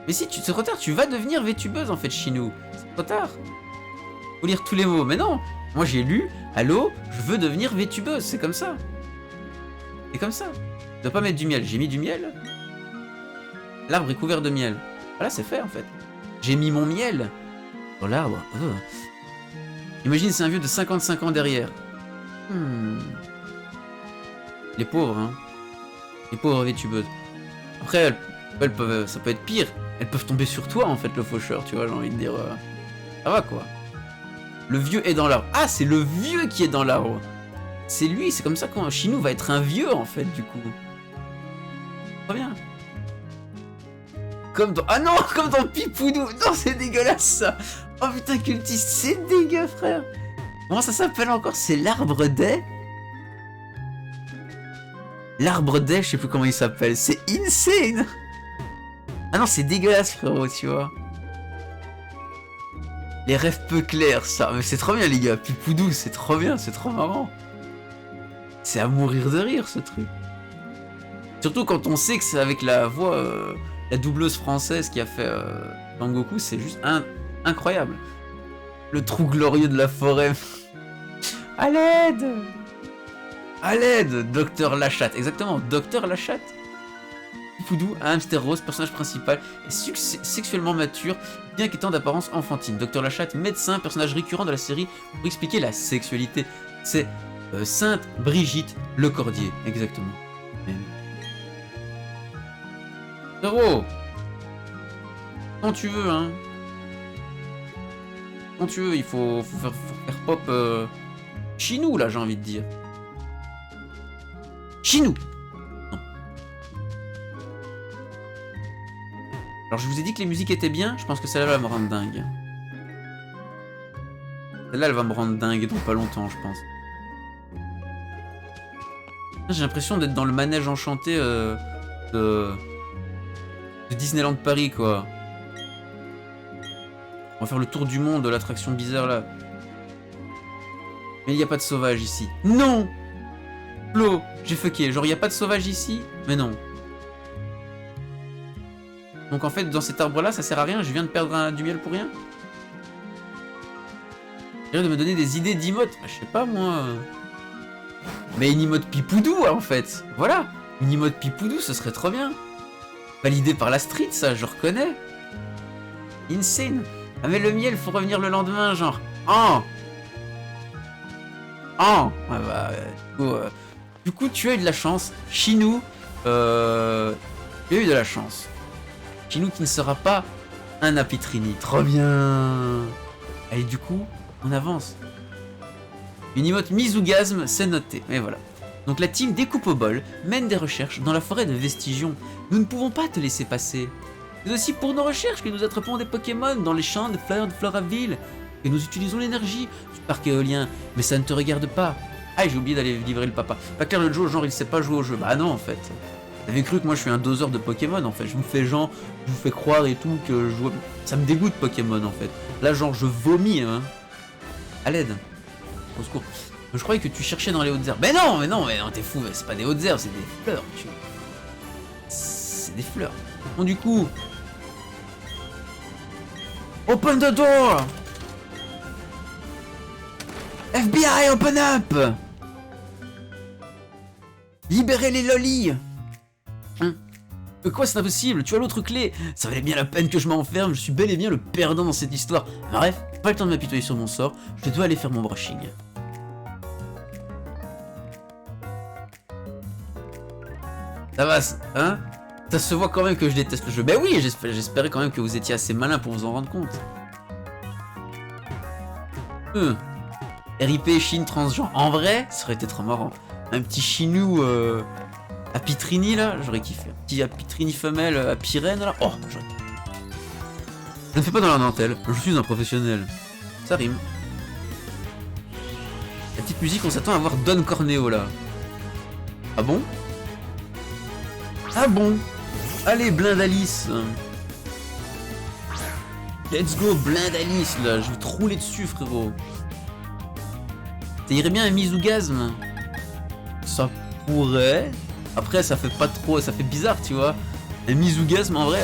Mais si, c'est trop tard, tu vas devenir vétubeuse en fait, Shinou. C'est trop tard. Faut lire tous les mots. Mais non, moi j'ai lu, allô, je veux devenir vétubeuse, c'est comme ça. C'est comme ça. Je dois pas mettre du miel, j'ai mis du miel. L'arbre est couvert de miel. Voilà, c'est fait en fait. J'ai mis mon miel dans l'arbre. Oh. Imagine, c'est un vieux de 55 ans derrière. Les pauvres, hein. Les pauvres vétubeuses. Après, elles peuvent, ça peut être pire. Elles peuvent tomber sur toi, en fait, le faucheur, tu vois, j'ai envie de dire. Ça va, quoi. Le vieux est dans l'arbre. Ah, c'est le vieux qui est dans l'arbre. C'est lui, c'est comme ça quand Shinou va être un vieux, en fait, du coup. Très bien. Comme dans... Ah non, comme dans Pipoudou. Non, c'est dégueulasse, ça. Oh putain, cultiste, c'est dégueu, frère. Comment ça s'appelle encore? C'est l'arbre des... L'arbre des, je sais plus comment il s'appelle. C'est insane. Ah non, c'est dégueulasse, frérot, tu vois. Les rêves peu clairs, ça. Mais c'est trop bien, les gars. Pipoudou, c'est trop bien, c'est trop marrant. C'est à mourir de rire, ce truc. Surtout quand on sait que c'est avec la voix... la doubleuse française qui a fait Bangoku, c'est juste incroyable. Le trou glorieux de la forêt. À l'aide! À l'aide! Docteur Lachatte. Exactement, Docteur Lachatte. Pipoudou, un hamster rose, personnage principal, est sexuellement mature, bien qu'étant d'apparence enfantine. Docteur Lachatte, médecin, personnage récurrent de la série pour expliquer la sexualité. C'est Sainte Brigitte Lecordier. Exactement. Frérot! Quand tu veux, hein. Quand tu veux, il faut faire pop Chinou, là, j'ai envie de dire. Chinou! Non. Alors, je vous ai dit que les musiques étaient bien, je pense que celle-là va me rendre dingue. Celle-là, elle va me rendre dingue dans pas longtemps, je pense. J'ai l'impression d'être dans le manège enchanté de Disneyland Paris, quoi. On va faire le tour du monde de l'attraction bizarre, là. Mais il n'y a pas de sauvage ici. Non! Flo, j'ai fucké. Genre, il n'y a pas de sauvage ici? Mais non. Donc, en fait, dans cet arbre-là, ça sert à rien. Je viens de perdre du miel pour rien. Il vient de me donner des idées d'emote. Bah, je sais pas, moi. Mais une emote Pipoudou, en fait. Voilà. Une emote Pipoudou, ce serait trop bien. Validé par la street, ça, je reconnais. Insane. Ah mais le miel, faut revenir le lendemain, genre. Oh. Ah bah, du coup, tu as eu de la chance. Chinou, tu as eu de la chance. Chinou qui ne sera pas un Apitrini. Trop bien. Et du coup, on avance. Une emote Mizugasme, c'est noté. Et voilà. Donc la team Découpe au bol mène des recherches dans la forêt de Vestigion. Nous ne pouvons pas te laisser passer. C'est aussi pour nos recherches que nous attrapons des Pokémon dans les champs de fleurs de Floraville. Et nous utilisons l'énergie du parc éolien. Mais ça ne te regarde pas. Ah, j'ai oublié d'aller livrer le papa. Pas clair le Joe, genre il sait pas jouer au jeu. Bah non en fait. T'avais cru que moi je suis un doseur de Pokémon en fait. Je vous fais croire et tout que je joue... Ça me dégoûte Pokémon en fait. Là genre je vomis hein. À l'aide. Au secours. Je croyais que tu cherchais dans les hautes herbes. Mais non, t'es fou, c'est pas des hautes herbes, c'est des fleurs, tu vois. C'est des fleurs. Bon, du coup... Open the door! FBI, open up! Libérez les lolis! Hein? Quoi, c'est impossible? Tu as l'autre clé! Ça valait bien la peine que je m'enferme, je suis bel et bien le perdant dans cette histoire. Bref, pas le temps de m'apitoyer sur mon sort, je dois aller faire mon brushing. Ça va, hein? Ça se voit quand même que je déteste le jeu. Ben oui, j'espérais quand même que vous étiez assez malin pour vous en rendre compte. RIP Chine transgenre. En vrai, ça aurait été trop marrant. Un petit chinou Apitrini là, j'aurais kiffé. Un petit Apitrini femelle Apirène là. Oh, j'aurais kiffé. Je ne fais pas dans la dentelle, je suis un professionnel. Ça rime. La petite musique, on s'attend à voir Don Corneo là. Ah bon? Ah bon? Allez, blinde Alice. Let's go, blinde Alice, là. Je vais te rouler dessus, frérot. Ça irait bien un Mizugasme? Ça pourrait. Après, ça fait pas trop... Ça fait bizarre, tu vois. Un Mizugasme, en vrai,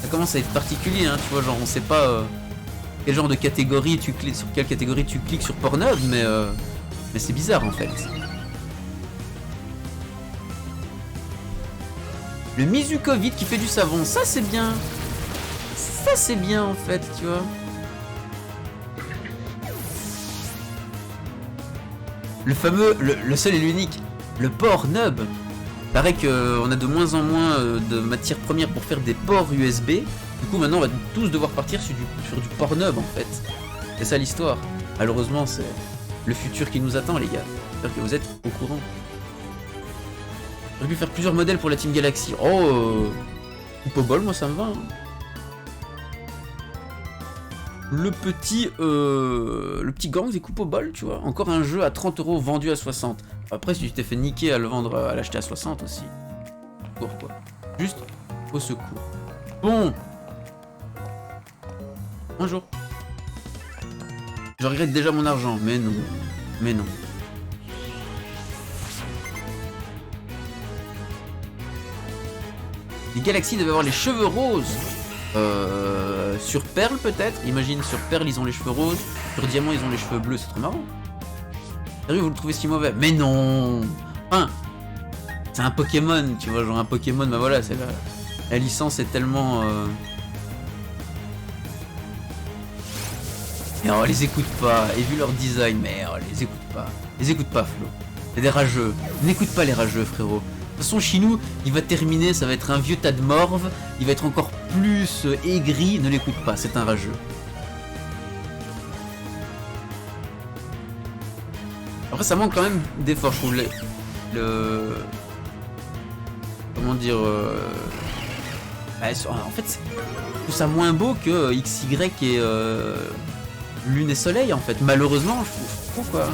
ça commence à être particulier, hein. Tu vois, genre, on sait pas quel genre de catégorie tu cliques... Sur quelle catégorie tu cliques sur Pornhub, mais c'est bizarre, en fait. Le Mizukovid qui fait du savon, ça c'est bien. Ça c'est bien en fait, tu vois. Le fameux, le seul et l'unique, le Pornhub. Paraît qu'on a de moins en moins de matières premières pour faire des ports USB. Du coup maintenant on va tous devoir partir sur du Pornhub en fait. C'est ça l'histoire. Malheureusement c'est le futur qui nous attend les gars. J'espère que vous êtes au courant. J'aurais pu faire plusieurs modèles pour la Team Galaxy. Oh, coupe au bol, moi ça me va. Hein. Le petit gang des coupes au bol, tu vois. Encore un jeu à 30 € vendu à 60. Après, si tu t'es fait niquer à le vendre, à l'acheter à 60 aussi. Pourquoi? Juste au secours. Bon. Bonjour. Je regrette déjà mon argent, mais non. Mais non. Les Galaxies devaient avoir les cheveux roses. Sur Perle peut-être. Imagine, sur Perle ils ont les cheveux roses. Sur Diamant ils ont les cheveux bleus. C'est trop marrant. Sérieux, vous le trouvez si mauvais? Mais non. Enfin, c'est un Pokémon, tu vois. Genre un Pokémon, bah voilà, c'est la licence est tellement... Mais on les écoute pas. Et vu leur design, mais on les écoute pas. Les écoute pas, Flo. C'est des rageux. N'écoute pas les rageux, frérot. De toute façon, Chinou, il va terminer, ça va être un vieux tas de morve, il va être encore plus aigri, ne l'écoute pas, c'est un rageux. Après, ça manque quand même d'efforts, je trouve. Comment dire... en fait, je trouve ça moins beau que XY et Lune et Soleil, en fait. Malheureusement, je trouve quoi.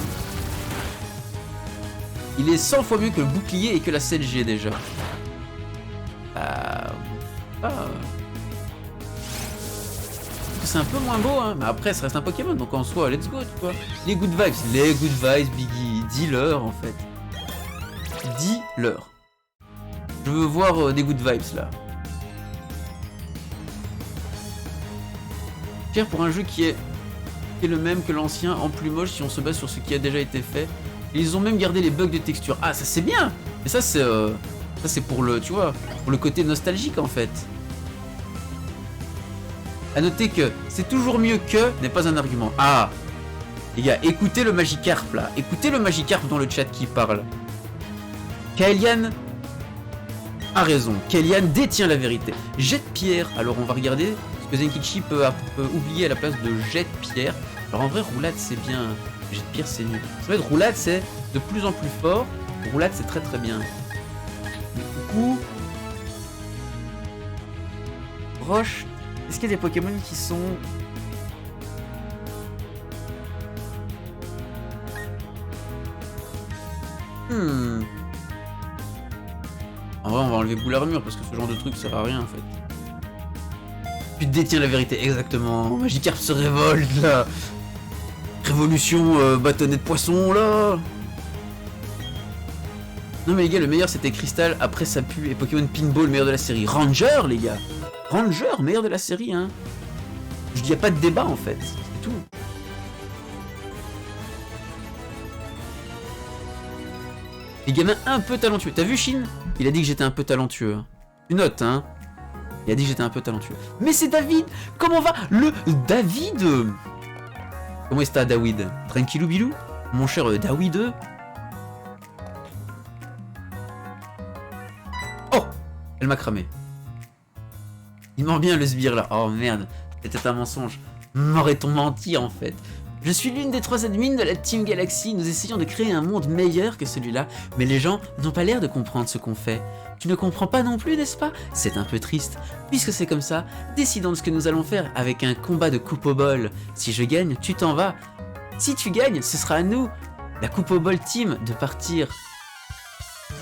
Il est 100 fois mieux que le bouclier et que la 7G déjà. C'est un peu moins beau, hein. Mais après, ça reste un Pokémon, donc en soi, let's go, tu vois. Les good vibes, Biggie. Dis-leur, en fait. Dis-leur. Je veux voir des good vibes, là. Cher pour un jeu qui est le même que l'ancien, en plus moche si on se base sur ce qui a déjà été fait. Et ils ont même gardé les bugs de texture. Ah, ça c'est bien. Mais ça c'est pour le, tu vois, pour le côté nostalgique en fait. À noter que c'est toujours mieux que n'est pas un argument. Ah, les gars, écoutez le Magikarp là. Écoutez le Magikarp dans le chat qui parle. Kaelian, a raison. Kellyanne détient la vérité. Jet de pierre. Alors on va regarder ce que Zenkichi peut oublier à la place de jet de pierre. Alors en vrai, roulade c'est bien. Jet de pierre c'est nul. Ça va être roulade c'est de plus en plus fort. Roulade c'est très très bien. Du coup... Roche. Est-ce qu'il y a des Pokémon qui sont... En vrai, on va enlever boule armure parce que ce genre de truc sert à rien en fait. Tu détiens la vérité, exactement. Magikarp se révolte là. Révolution bâtonnet de poisson là. Non mais les gars, le meilleur c'était Crystal, après ça pue, et Pokémon Pinball, meilleur de la série. Ranger les gars. Ranger, meilleur de la série hein. Je dis y a pas de débat en fait, c'est tout. Les gamins un peu talentueux. T'as vu Shin? Il a dit que j'étais un peu talentueux. Tu notes, hein? Il a dit que j'étais un peu talentueux. Mais c'est David! Comment va le David? Comment est-ce David? Tranquillou bilou? Mon cher David? Oh! Elle m'a cramé. Il ment bien le sbire là. Oh merde. C'était un mensonge. M'aurait-on menti en fait? Je suis l'une des 3 admins de la Team Galaxy, nous essayons de créer un monde meilleur que celui-là, mais les gens n'ont pas l'air de comprendre ce qu'on fait. Tu ne comprends pas non plus, n'est-ce pas? C'est un peu triste. Puisque c'est comme ça, décidons de ce que nous allons faire avec un combat de coupe au bol. Si je gagne, tu t'en vas. Si tu gagnes, ce sera à nous, la coupe au bol team, de partir.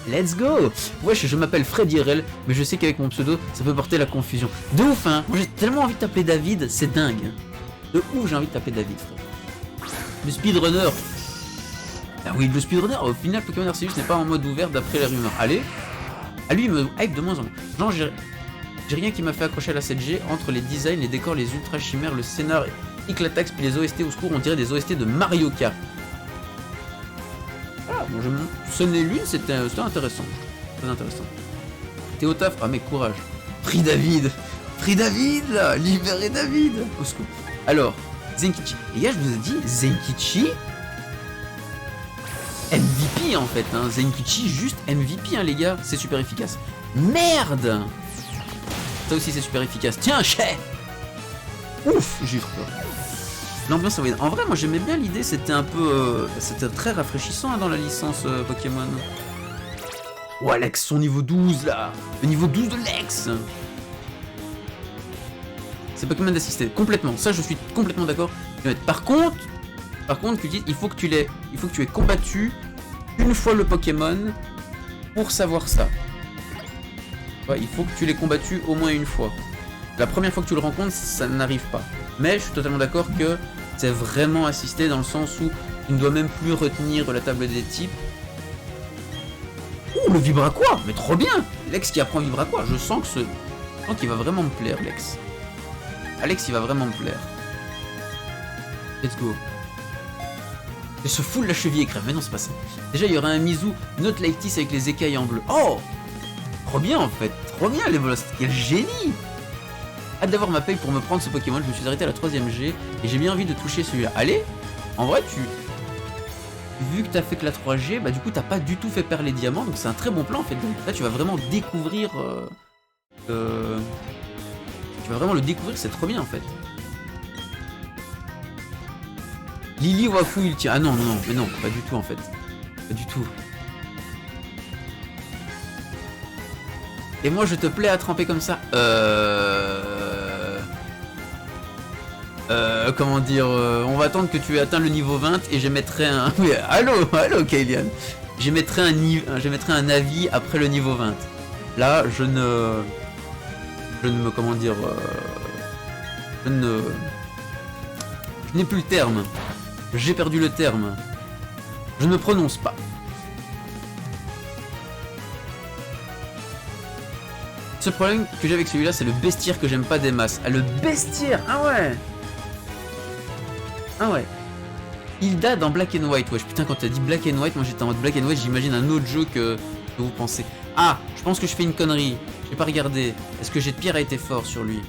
Let's go! Wesh, je m'appelle Fred IRL, mais je sais qu'avec mon pseudo, ça peut porter la confusion. De ouf, hein? Moi j'ai tellement envie de t'appeler David, c'est dingue. De ouf, j'ai envie de t'appeler David, frère. Le speedrunner. Ah oui, le speedrunner, au final, Pokémon Arceus n'est pas en mode ouvert d'après les rumeurs. Allez. Ah lui, il me hype de moins en moins. Non, j'ai rien qui m'a fait accrocher à la 7G. Entre les designs, les décors, les ultra chimères, le scénar, Iclatax, puis les OST au secours, on dirait des OST de Mario Kart. Ah, bon, ce n'est l'une, c'était intéressant. Très intéressant. T'es au taf? Ah, mais courage. Pris David, là. Libérez David. Au secours. Alors. Zenkichi. Les gars, je vous ai dit, Zenkichi MVP en fait, hein. Zenkichi juste MVP, hein, les gars. C'est super efficace. Merde. Ça aussi, c'est super efficace. Tiens, chais. Ouf, j'ai eu trop peur. L'ambiance, ça va être... En vrai, moi, j'aimais bien l'idée. C'était un peu... c'était très rafraîchissant hein, dans la licence Pokémon. Oh, Lex, son niveau 12, là. Le niveau 12 de Lex. C'est Pokémon d'assister, complètement. Ça, je suis complètement d'accord. Par contre, il faut que tu aies combattu une fois le Pokémon pour savoir ça. Ouais, il faut que tu l'aies combattu au moins une fois. La première fois que tu le rencontres, ça n'arrive pas. Mais je suis totalement d'accord que c'est vraiment assisté dans le sens où tu ne dois même plus retenir la table des types. Ouh, le Vibraqua, mais trop bien. Lex qui apprend Vibraqua, je sens qu'il va vraiment me plaire, Lex. Alex, il va vraiment me plaire. Let's go. Et se fout la cheville et crève. Mais non, c'est pas ça. Déjà, il y aura un Mizu Not Like This avec les écailles en bleu. Oh! Trop bien, en fait. Trop bien, les bolos. Quel génie! Hâte d'avoir ma paye pour me prendre ce Pokémon. Je me suis arrêté à la 3ème G. Et j'ai bien envie de toucher celui-là. Allez! En vrai, vu que t'as fait que la 3G, bah du coup, t'as pas du tout fait perdre les diamants. Donc, c'est un très bon plan, en fait. Donc, là, tu vas vraiment découvrir... Tu vas vraiment le découvrir, c'est trop bien en fait. Lily Wafu il tient. Ah non, mais non, pas du tout en fait. Pas du tout. Et moi je te plais à tremper comme ça. Comment dire, on va attendre que tu aies atteint le niveau 20 et j'émettrai un... Oui, allô, Kylian. J'émettrai un avis après le niveau 20. Là, je ne me... Comment dire... je n'ai plus le terme. J'ai perdu le terme. Je ne me prononce pas. Ce problème que j'ai avec celui-là, c'est le bestiaire que j'aime pas des masses. Ah, le bestiaire. Ah ouais. Ah ouais. Hilda dans Black and White. Wesh, putain, quand t'as dit Black and White, moi j'étais en mode Black and White, j'imagine un autre jeu que vous pensez. Ah, je pense que je fais une connerie. J'ai pas regardé. Est-ce que jet de pierre a été fort sur lui?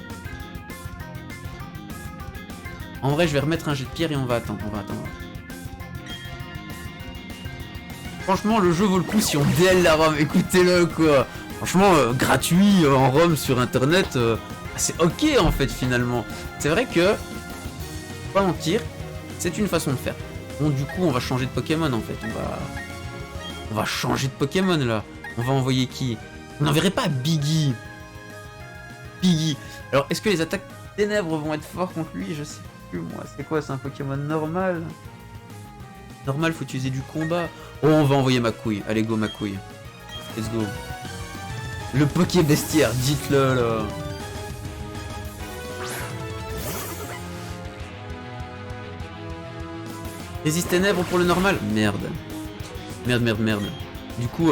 En vrai, je vais remettre un jet de pierre et on va attendre. Franchement, le jeu vaut le coup si on DL la ROM. Écoutez-le, quoi. Franchement, gratuit en ROM sur internet, c'est ok en fait finalement. C'est vrai que, pas mentir, c'est une façon de faire. Bon, du coup, on va changer de Pokémon en fait. On va changer de Pokémon là. On va envoyer qui? On n'enverrait pas Biggie. Biggie. Alors, est-ce que les attaques ténèbres vont être fortes contre lui? Je sais plus moi. C'est quoi? C'est un Pokémon normal? Normal, faut utiliser du combat. Oh, on va envoyer ma couille. Allez, go ma couille. Let's go. Le Poké Bestiaire, dites-le là. Résiste ténèbres pour le normal. Merde. Merde, merde, merde. Du coup,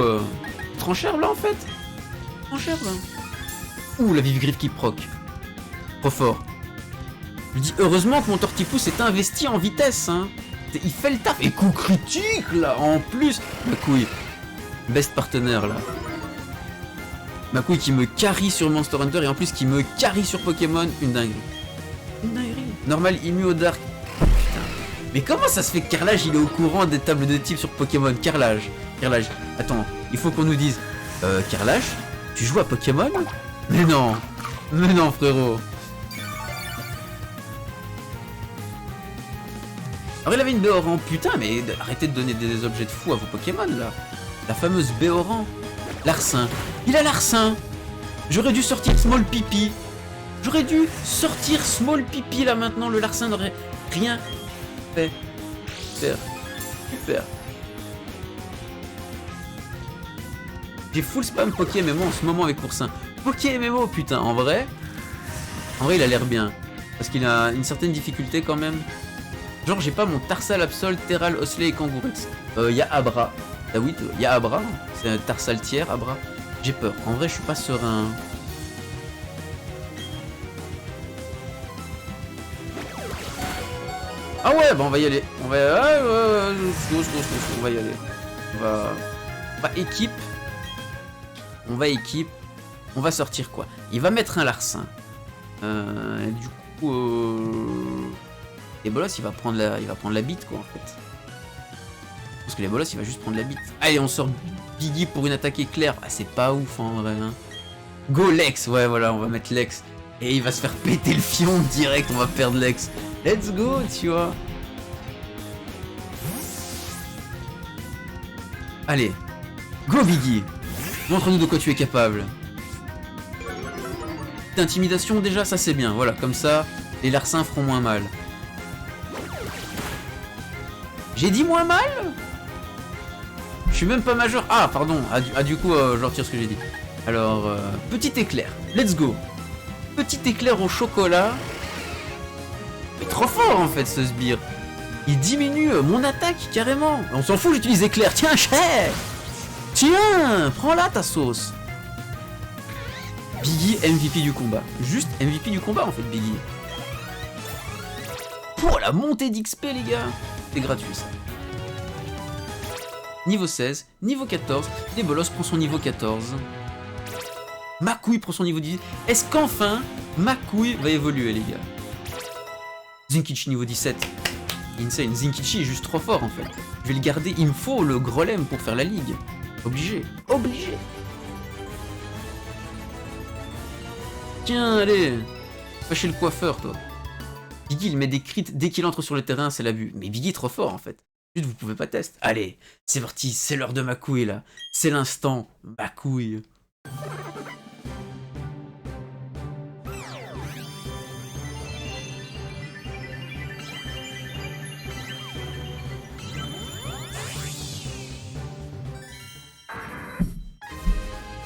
tranchère là en fait. Tranchère là. Ouh, la vive griffe qui proc. Trop fort. Je dis heureusement que mon Tortipousse est investi en vitesse, hein. Il fait le taf. Et coup critique là, en plus. Ma couille. Best partenaire là. Ma couille qui me carry sur Monster Hunter et en plus qui me carry sur Pokémon. Une dinguerie. Une dinguerie. Normal, immu au dark. Putain. Mais comment ça se fait que Carrelage il est au courant des tables de type sur Pokémon? Carrelage. Carrelage. Attends, il faut qu'on nous dise. Carrelage, tu joues à Pokémon? Mais non. Mais non frérot. Alors il avait une Béoran, putain, mais arrêtez de donner des objets de fou à vos Pokémon là. La fameuse Béoran. Larcin. Il a Larcin. J'aurais dû sortir Small Pipi. J'aurais dû sortir Small Pipi là maintenant. Le Larcin n'aurait rien fait. Super. Super. J'ai full spam Poké MMO en ce moment avec Oursin. Poké MMO putain, en vrai il a l'air bien. Parce qu'il a une certaine difficulté quand même. Genre j'ai pas mon Tarsal, Absol, Terral, Osley et Kangourix. Y a Abra. Ah oui, y a Abra. C'est un Tarsal tiers, Abra. J'ai peur. En vrai je suis pas serein. Ah ouais, bah on va y aller. On va on va y aller. On va équipe. On va équipe. On va sortir quoi? Il va mettre un Larcin. Du coup les bolos il va prendre la bite quoi en fait. Parce que les bolos il va juste prendre la bite. Allez on sort Biggie pour une attaque éclair. Ah c'est pas ouf en vrai hein. Go Lex. Ouais voilà on va mettre Lex. Et il va se faire péter le fion direct. On va perdre Lex. Let's go tu vois. Allez. Go Biggie. Montre-nous de quoi tu es capable. D'intimidation déjà ça c'est bien. Voilà comme ça les larcins feront moins mal. J'ai dit moins mal? Je suis même pas majeur. Ah pardon. Du coup je retire ce que j'ai dit. Alors petit éclair. Let's go. Petit éclair au chocolat. Mais trop fort en fait ce sbire. Il diminue mon attaque carrément. On s'en fout j'utilise éclair. Tiens cher. Tiens prends-la ta sauce. Biggie MVP du combat. Juste MVP du combat en fait Biggie. Oh la montée d'XP les gars. C'est gratuit ça. Niveau 16, niveau 14, Débolos prend son niveau 14. Ma couille prend son niveau 10. Est-ce qu'enfin, ma couille va évoluer les gars? Zinkichi niveau 17. Insane, Zinkichi est juste trop fort en fait. Je vais le garder, il me faut le Grolem pour faire la ligue. Obligé, obligé. Tiens, allez. Va chez le coiffeur toi. Biggie il met des crits dès qu'il entre sur le terrain, c'est l'abus. Mais Biggie est trop fort en fait. Juste vous pouvez pas tester. Allez, c'est parti, c'est l'heure de ma couille là. C'est l'instant, ma couille.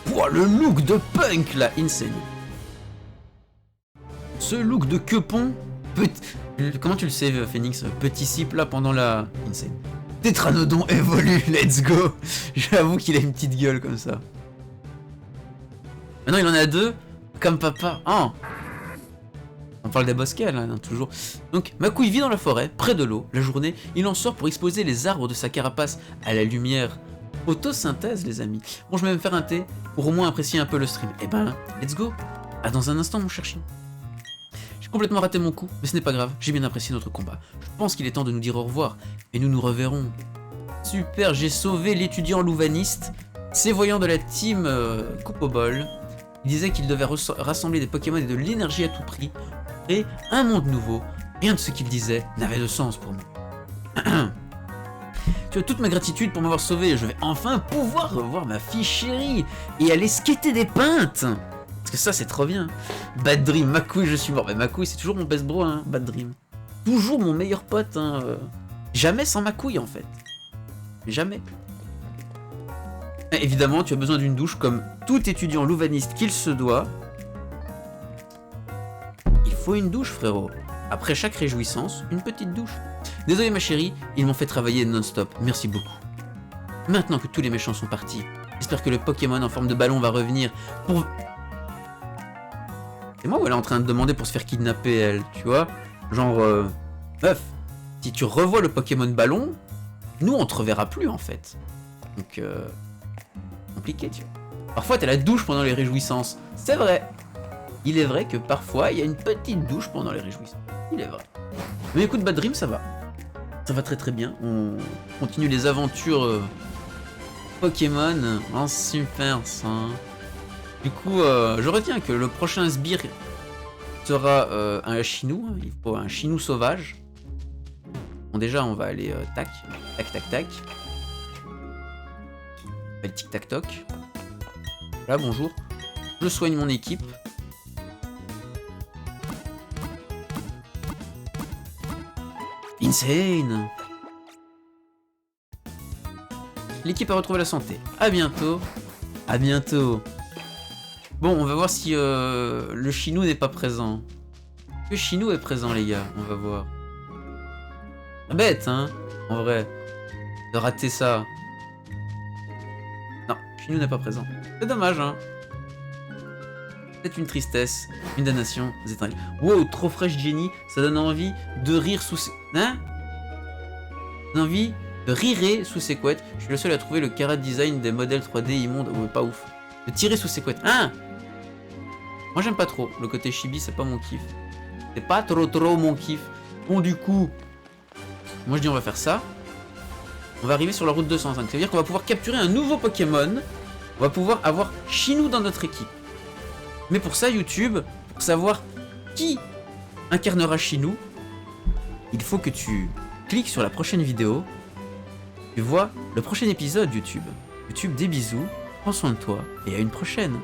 Pouah, le look de punk là, insane. Ce look de quepon. Comment tu le sais, Phoenix? Petit sip là pendant la... Insane. Tétranodon évolue, let's go. J'avoue qu'il a une petite gueule comme ça. Maintenant il en a deux, comme papa. Oh. On parle des bosquets là, hein, toujours. Donc, ma couille vit dans la forêt, près de l'eau. La journée, il en sort pour exposer les arbres de sa carapace à la lumière. Photosynthèse, les amis. Bon, je vais même faire un thé pour au moins apprécier un peu le stream. Eh ben, let's go. À dans un instant, mon cher chien. J'ai complètement raté mon coup, mais ce n'est pas grave. J'ai bien apprécié notre combat. Je pense qu'il est temps de nous dire au revoir. Et nous nous reverrons. Super, j'ai sauvé l'étudiant louvaniste. Ces voyants de la team Coupe au bol, ils disaient qu'ils devaient rassembler des Pokémon et de l'énergie à tout prix, et un monde nouveau. Rien de ce qu'ils disaient n'avait de sens pour moi. Tu as toute ma gratitude pour m'avoir sauvé. Je vais enfin pouvoir revoir ma fille chérie et aller skater des pintes. Parce que ça, c'est trop bien. Bad Dream, ma couille, je suis mort. Mais ma couille, c'est toujours mon best bro, hein, Bad Dream. Toujours mon meilleur pote. Hein. Jamais sans ma couille, en fait. Jamais. Et évidemment, tu as besoin d'une douche comme tout étudiant louvaniste qu'il se doit. Il faut une douche, frérot. Après chaque réjouissance, une petite douche. Désolé ma chérie, ils m'ont fait travailler non-stop, merci beaucoup. Maintenant que tous les méchants sont partis, j'espère que le Pokémon en forme de ballon va revenir pour... C'est moi ou elle est en train de demander pour se faire kidnapper, elle, tu vois? Genre, meuf, si tu revois le Pokémon ballon, nous on te reverra plus en fait. Donc, compliqué, tu vois. Parfois t'as la douche pendant les réjouissances, c'est vrai. Il est vrai que parfois il y a une petite douche pendant les réjouissances, il est vrai. Mais écoute, Bad Dream, ça va. Ça va très très bien. On continue les aventures Pokémon en Super 100. Du coup, je retiens que le prochain sbire sera un chinou. Il faut un chinou sauvage. Bon, déjà, on va aller tac, tac, tac, tac. On va tic tac toc. Voilà, bonjour. Je soigne mon équipe. Insane. L'équipe a retrouvé la santé. À bientôt. À bientôt. Bon, on va voir si le Chinou n'est pas présent. Le Chinou est présent, les gars. On va voir. Bête, hein, en vrai. De rater ça. Non, Chinou n'est pas présent. C'est dommage, hein. C'est une tristesse, une damnation, vous êtes un... Wow, trop fraîche Jenny, ça donne envie de rire sous ses... Hein? Ça donne envie de rirer sous ses couettes. Je suis le seul à trouver le carat design des modèles 3D immondes. Ouais, pas ouf. De tirer sous ses couettes. Hein? Moi j'aime pas trop. Le côté chibi, c'est pas mon kiff. C'est pas trop mon kiff. Bon, du coup, moi je dis on va faire ça. On va arriver sur la route 205. Ça veut dire qu'on va pouvoir capturer un nouveau Pokémon. On va pouvoir avoir Chinou dans notre équipe. Mais pour ça, YouTube, pour savoir qui incarnera Chinou, il faut que tu cliques sur la prochaine vidéo. Tu vois le prochain épisode YouTube. YouTube, des bisous, prends soin de toi et à une prochaine.